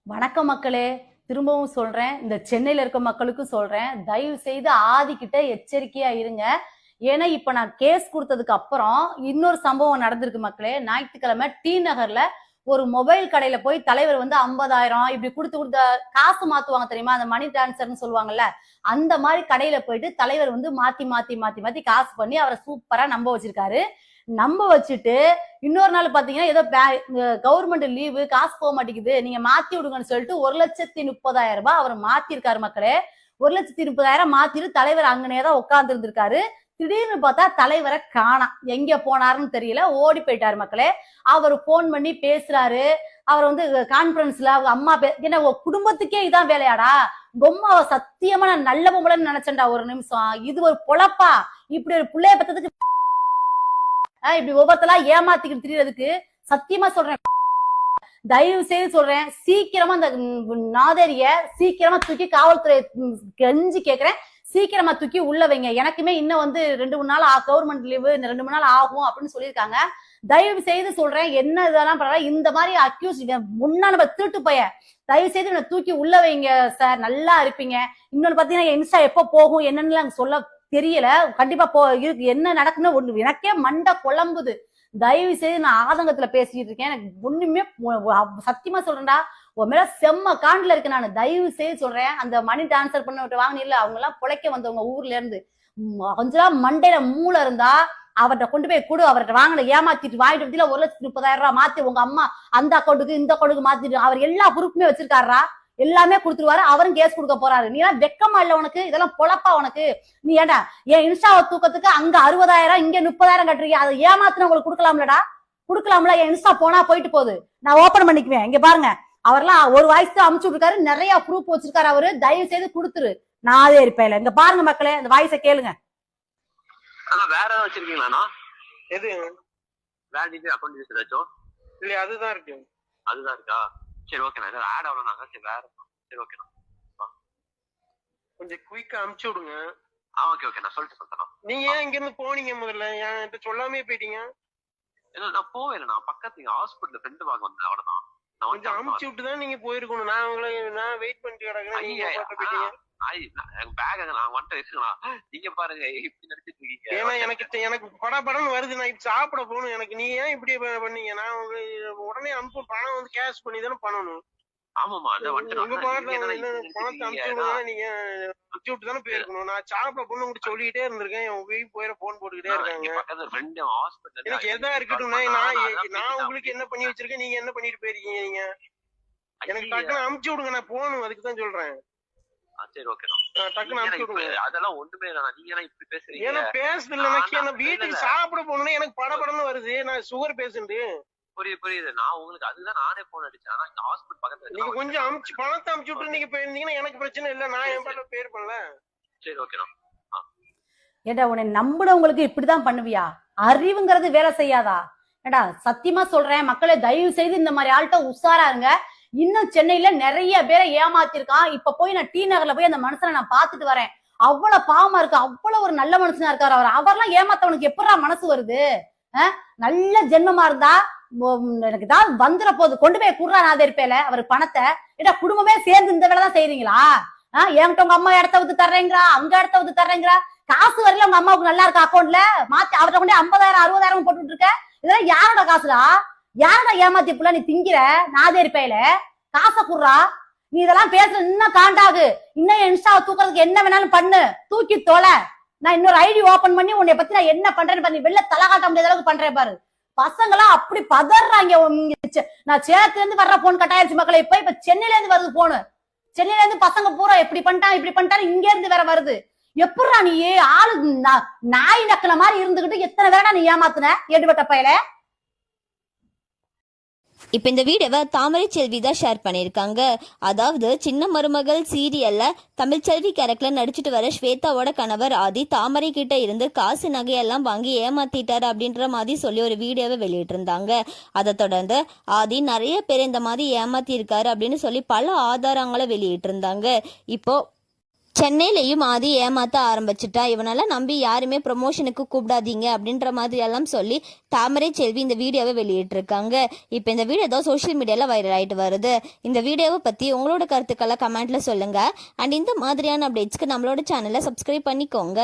வணக்கம் மக்களே. திரும்பவும் சொல்றேன், இந்த சென்னையில இருக்க மக்களுக்கும் சொல்றேன், தயவு செய்து ஆதிக்கிட்ட எச்சரிக்கையா இருங்க. ஏன்னா இப்ப நான் கேஸ் கொடுத்ததுக்கு அப்புறம் இன்னொரு சம்பவம் நடந்திருக்கு மக்களே. ஞாயிற்றுக்கிழமை டி நகர்ல ஒரு மொபைல் கடையில போய் தலைவர் வந்து 50,000 இப்படி கொடுத்து கொடுத்த காசு மாத்துவாங்க தெரியுமா, அந்த மணி டிரான்ஸ்ஃபர்னு சொல்லுவாங்கல்ல, அந்த மாதிரி கடையில போயிட்டு தலைவர் வந்து மாத்தி மாத்தி மாத்தி மாத்தி காசு பண்ணி அவரை சூப்பரா நம்ப வச்சிருக்காரு. நம்ப வச்சுட்டு இன்னொரு நாள் பாத்தீங்கன்னா ஏதோ கவர்மெண்ட் லீவு காசு போக மாட்டேங்குது நீங்க மாத்தி விடுங்கன்னு சொல்லிட்டு 1,30,000 அவர் மாத்திருக்காரு மக்களே. 1,30,000 மாத்திட்டு தலைவர் அங்கனேதான் உட்கார்ந்து இருந்திருக்காரு. திடீர்னு பார்த்தா தலைவரை காணாம், எங்க போனாருன்னு தெரியல, ஓடி போயிட்டாரு மக்களே. அவர் போன் பண்ணி பேசுறாரு. அவர் வந்து கான்பரன்ஸ்ல அவங்க அம்மா என்ன குடும்பத்துக்கே இதான் வேலையாடா, பொம்மாவை சத்தியமா நான் நல்ல பொம்பளைன்னு நினைச்சேன்டா ஒரு நிமிஷம். இது ஒரு பொழப்பா? இப்படி ஒரு பிள்ளைய பத்ததுக்கு இப்படி ஒவ்வொருத்தலா ஏமாத்திக்கிட்டு திரியறதுக்கு சத்தியமா சொல்றேன், தயவு செய்து சொல்றேன், சீக்கிரமா அந்த நாதரிய சீக்கிரமா தூக்கி காவல்துறை கெஞ்சி கேக்குறேன், சீக்கிரமா தூக்கி உள்ள வைங்க. எனக்குமே இன்னும் வந்து 2-3 நாள் கவர்மெண்ட் லீவு 2-3 நாள் ஆகும் அப்படின்னு சொல்லியிருக்காங்க. தயவு செய்து சொல்றேன், என்ன இதெல்லாம் பரவாயில்ல, இந்த மாதிரி அக்யூஸ் முன்னா நம்ம திருட்டு போய தயவு செய்து தூக்கி உள்ள வைங்க சார், நல்லா இருப்பீங்க. இன்னொன்னு பாத்தீங்கன்னா இன்ஸ்டா எப்ப போகும் என்னன்னு சொல்ல தெரியல, கண்டிப்பா இருக்கு, என்ன நடக்குன்னு ஒண்ணு எனக்கே மண்டை குழம்புது. தயவு செய்து நான் ஆதங்கத்துல பேசிட்டு இருக்கேன், எனக்கு ஒண்ணுமே சத்தியமா சொல்றேன்டா, உன் மேல செம்ம காண்டில் இருக்கு. நான் தயவு செய்து சொல்றேன், அந்த மணி டிரான்ஸ்பர் பண்ண வாங்கினில்ல, அவங்க எல்லாம் பிழைக்க வந்தவங்க ஊர்ல இருந்து கொஞ்சம் மண்டையில மூளை இருந்தா அவர்கிட்ட கொண்டு போய் கொடு, அவர்கிட்ட வாங்கின ஏமாத்திட்டு வாங்கிட்டு வந்து 1,30,000 மாத்தி உங்க அம்மா அந்த அக்கௌண்ட்டுக்கு இந்த அக்கௌண்ட்டுக்கு மாத்திட்டு அவர் எல்லா ப்ரூஃப்மே வச்சிருக்காரா, எல்லாமே கொடுத்துருவாரு. அவரும் கேஸ் கொடுக்க போறாரு. நீ எல்லாம் வெக்கமா இல்ல உனக்கு? இதெல்லாம் பொழப்பா உனக்கு? நீ ஏண்டா என் இன்ஸ்டாவை தூக்கத்துக்கு அங்க 60,000 இங்க 30,000 கட்டுறீங்க, அதை ஏமாத்தின உங்களுக்கு கொடுக்கலாம்லடா, கொடுக்கலாம்ல. என் இன்ஸ்டா போனா போயிட்டு போகுது, நான் ஓபன் பண்ணிக்குவேன். இங்க பாருங்க, அவர்லாம் ஒரு வாய்ஸ் தான் அமுச்சு விட்டுருக்காரு, நிறைய ப்ரூஃப் வச்சிருக்காரு அவரு. தயவு செய்து கொடுத்துரு, நான் அதே இருப்பேன். இங்க பாருங்க மக்களே, இந்த வாய்ஸை கேளுங்க. வேற ஏதாவது வச்சிருக்கீங்களா? எது வேற டீடைல் அக்கௌண்ட் டீடைல்ஸ் ஏதாச்சும் இல்ல? அதுதான் இருக்கு. அதுதான் இருக்கா? சரி ஓகேண்ணா, ஏதாவது ஆட் ஆகணும்னாங்க. சரி வேற, சரி ஓகேண்ணா, கொஞ்சம் குயிக்கா அமுச்சு விடுங்க. ஓகே ஓகே, நான் சொல்லிட்டு சொல்றேன். நீங்க ஏன் இங்க இருந்து போனீங்க? முதல்ல என்கிட்ட சொல்லாமே போயிட்டீங்க. இல்ல நான் போவேன், பக்கத்து ஹாஸ்பிட்டல் ஃப்ரெண்டு பார்க்க வந்தேன், அவ்வளவுதான். நான் கொஞ்சம் அமுச்சு விட்டு தான் நீங்க போயிருக்கணும். நான் உங்களை வெயிட் பண்ணிட்டு கிடக்குறேன், நீங்க போயிட்டீங்க. பேக் நான் வந்துட்டு இருக்கலாம். நீங்க பாருங்க இப்படி நடிச்சிட்டு இருக்கீங்க. ஏன்னா எனக்கு படபடன்னு வருது, நான் இப்ப சாப்பிட போகணும். எனக்கு நீ ஏன் இப்படி பண்ணீங்க? நான் உடனே அனுப்பு, பணம் வந்து கேஷ் பண்ணி தானே பண்ணணும். ஆமாமா, அதான் வந்துட்டு உங்க பணத்தை அனுப்பிச்சு விடுங்க. நீங்க அனுப்பிச்சு விட்டு தானே போயிருக்கணும். நான் சாப்பிட பொண்ணு கூட சொல்லிக்கிட்டே இருந்திருக்கேன், என் வீட்டு போயிட போன் போட்டுக்கிட்டே இருக்காங்க. எனக்கு எதா இருக்கட்டும், நான் உங்களுக்கு என்ன பண்ணி வச்சிருக்கேன், நீங்க என்ன பண்ணிட்டு போயிருக்கீங்க? நீங்க எனக்கு டக்குன்னு அனுப்பிச்சு விடுங்க, நான் போகணும், அதுக்கு தான் சொல்றேன். சரி ஓகேண்ணா, டக்குன்னு அனுப்பிச்சு விடுங்க. அதெல்லாம் ஒண்ணுமே இல்ல, நீங்க எல்லாம் இப்படி பேசுறீங்க. ஏன்னா பேசுது இல்ல, வீட்டுக்கு சாப்பிட போகணும்னா எனக்கு படபடன்னு வருது. நான் சுகர் பேஷண்ட். புரியுது. நான் உங்களுக்கு அதுதான் நானே போன் அடிச்சேன். ஆனா இந்த ஹாஸ்பிட்டல் பக்கத்துல நீங்க கொஞ்சம் பணத்தை அமுச்சு விட்டு நீங்க போயிருந்தீங்கன்னா எனக்கு பிரச்சனை இல்ல, நான் என் பாட்டுல போயிருப்பேன்ல. சரி ஓகேண்ணா. ஏடா உன்னை நம்பினவங்களுக்கு இப்படிதான் பண்ணுவியா? அறிவுங்கிறது வேலை செய்யாதா? ஏடா சத்தியமா சொல்றேன் மக்களே, தயவு செய்து இந்த மாதிரி ஆள்கிட்ட உஷாரா இருங்க. இன்னும் சென்னையில நிறைய பேரை ஏமாத்திருக்கான். இப்ப போய் நான் டி நகர்ல போய் அந்த மனுஷனை நான் பாத்துட்டு வரேன். அவ்வளவு பாவமா இருக்கு, அவ்வளவு ஒரு நல்ல மனுஷனா இருக்காரு அவர். அவர்லாம் ஏமாத்தவனுக்கு எப்படா மனசு வருது? நல்ல ஜென்மமா இருந்தா எனக்கு தான் வந்துட போகுது, கொண்டு போய் குடுறா நான் இருப்பேல அவர் பணத்தை. ஏடா குடும்பமே சேர்ந்து இந்த வேலை தான் செய்யறீங்களா? என்கிட்ட உங்க அம்மா இடத்த வந்து தர்றேங்கிறா, அங்க இடத்த வந்து தர்றேங்கிறா, காசு வரல உங்க அம்மாவுக்கு நல்லா இருக்கா அக்கௌண்ட்ல, மாத்தி அவர்கிட்ட கொண்டு 50,000 60,000 போட்டுட்டு இருக்க. இதெல்லாம் யாரோட காசுடா? யாரோட ஏமாத்தி புள்ள நீ திங்கிற? நாதே இருப்பேல காசை குடுறா. நீ இதெல்லாம் பேசுற இன்னும் காண்டாகு. இன்னும் இன்ஸ்டாவை தூக்குறதுக்கு என்ன வேணாலும் பண்ணு, தூக்கி தொலை. நான் இன்னொரு ஐடி ஓபன் பண்ணி உன்னை பத்தி நான் என்ன பண்றேன்னு பண்ணி வெளில தலை காட்ட முடியாத அளவுக்கு பண்றேன் பாரு. பசங்களாம் அப்படி பதறாங்க. நான் சேலத்துல இருந்து வர்ற போன் கட்டாயிருச்சு மக்களை. இப்ப சென்னையில இருந்து வருது போனு. சென்னையில இருந்து பசங்க பூரா எப்படி பண்ணிட்டான் இப்படி பண்ணிட்டாரு, இங்க இருந்து வேற வருது. எப்படா நீ ஆளு நாய் நக்கல மாதிரி இருந்துகிட்டு எத்தனை வேணா நீ ஏமாத்துன எடுபட்ட பையல. இப்போ இந்த வீடியோவை தாமரை செல்வி தான் ஷேர் பண்ணியிருக்காங்க. அதாவது சின்ன மருமகள் சீரியல்ல தமிழ்ச்செல்வி கேரக்டர்ல நடிச்சிட்டு வர ஸ்வேதாவோட கணவர் ஆதி தாமரை கிட்ட இருந்து காசு நகையெல்லாம் வாங்கி ஏமாத்திட்டாரு அப்படின்ற மாதிரி சொல்லி ஒரு வீடியோவை வெளியிட்டிருந்தாங்க. அதை தொடர்ந்து ஆதி நிறைய பேர் இந்த மாதிரி ஏமாத்தி இருக்காரு அப்படின்னு சொல்லி பல ஆதாரங்களை வெளியிட்டிருந்தாங்க. இப்போ சென்னையிலையும் ஆதி ஏமாத்த ஆரம்பிச்சிட்டா, இவனெல்லாம் நம்பி யாருமே ப்ரமோஷனுக்கு கூப்பிடாதீங்க அப்படின்ற மாதிரி எல்லாம் சொல்லி தாமரை செல்வி இந்த வீடியோவை வெளியிட்டிருக்காங்க. இப்போ இந்த வீடியோ தான் சோஷியல் மீடியாவில் வைரல் ஆகிட்டு வருது. இந்த வீடியோவை பற்றி உங்களோட கருத்துக்களை கமெண்ட்ல சொல்லுங்க. அண்ட் இந்த மாதிரியான அப்டேட்ஸ்க்கு நம்மளோட சேனலை சப்ஸ்கிரைப் பண்ணிக்கோங்க.